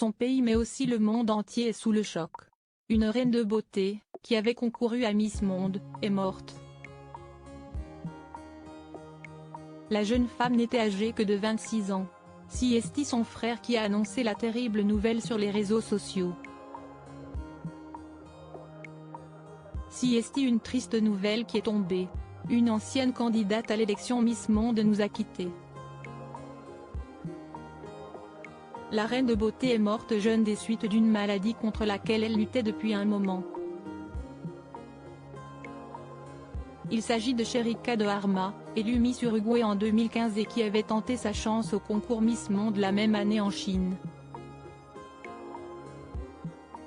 Son pays mais aussi le monde entier est sous le choc. Une reine de beauté, qui avait concouru à Miss Monde, est morte. La jeune femme n'était âgée que de 26 ans. C'est son frère qui a annoncé la terrible nouvelle sur les réseaux sociaux. C'est une triste nouvelle qui est tombée. Une ancienne candidate à l'élection Miss Monde nous a quittés. La reine de beauté est morte jeune des suites d'une maladie contre laquelle elle luttait depuis un moment. Il s'agit de Cherica de Arma, élue Miss Uruguay en 2015 et qui avait tenté sa chance au concours Miss Monde la même année en Chine.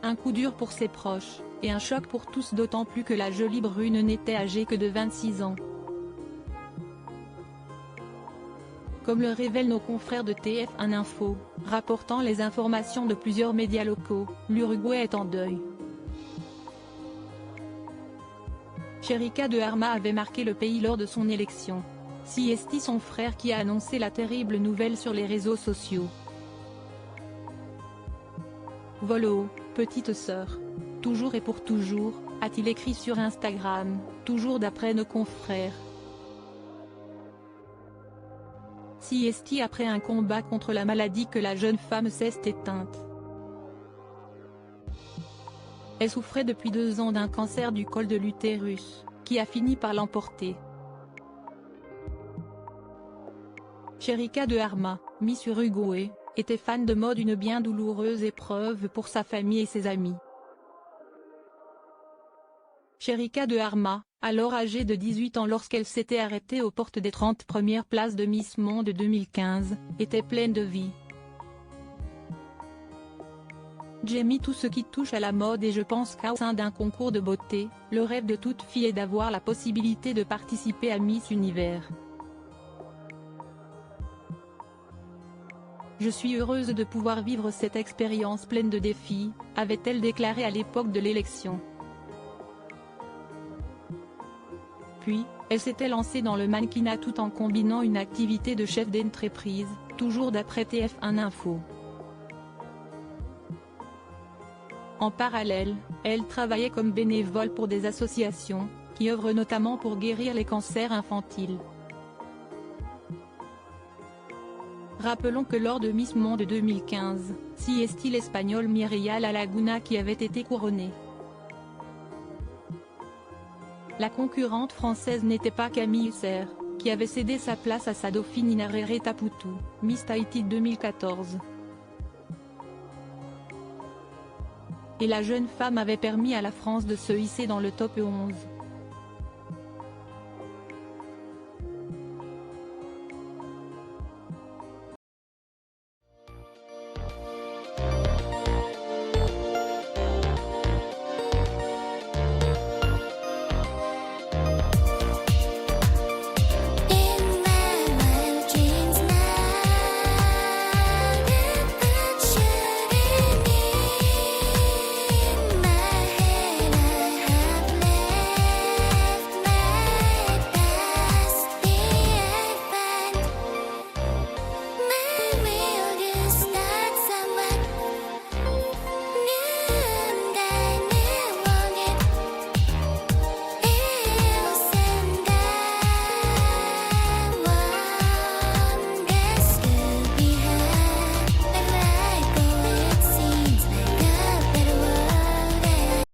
Un coup dur pour ses proches, et un choc pour tous d'autant plus que la jolie brune n'était âgée que de 26 ans. Comme le révèlent nos confrères de TF1 Info, rapportant les informations de plusieurs médias locaux, l'Uruguay est en deuil. Cherica de Arma avait marqué le pays lors de son élection. C'est son frère qui a annoncé la terrible nouvelle sur les réseaux sociaux. Volo, petite sœur. Toujours et pour toujours, a-t-il écrit sur Instagram, toujours d'après nos confrères. C'est après un combat contre la maladie que la jeune femme s'est éteinte. Elle souffrait depuis 2 ans d'un cancer du col de l'utérus, qui a fini par l'emporter. Cherica de Arma, Miss Uruguay, était fan de mode, une bien douloureuse épreuve pour sa famille et ses amis. Cherica de Arma, alors âgée de 18 ans lorsqu'elle s'était arrêtée aux portes des 30 premières places de Miss Monde 2015, était pleine de vie. J'aime tout ce qui touche à la mode et je pense qu'au sein d'un concours de beauté, le rêve de toute fille est d'avoir la possibilité de participer à Miss Univers. Je suis heureuse de pouvoir vivre cette expérience pleine de défis, avait-elle déclaré à l'époque de l'élection. Puis, elle s'était lancée dans le mannequinat tout en combinant une activité de chef d'entreprise, toujours d'après TF1 Info. En parallèle, elle travaillait comme bénévole pour des associations, qui œuvrent notamment pour guérir les cancers infantiles. Rappelons que lors de Miss Monde 2015, c'est l'Espagnole Mireia Laguna qui avait été couronnée. La concurrente française n'était pas Camille Serre, qui avait cédé sa place à sa dauphine Inarere Taputu, Miss Tahiti 2014. Et la jeune femme avait permis à la France de se hisser dans le top 11.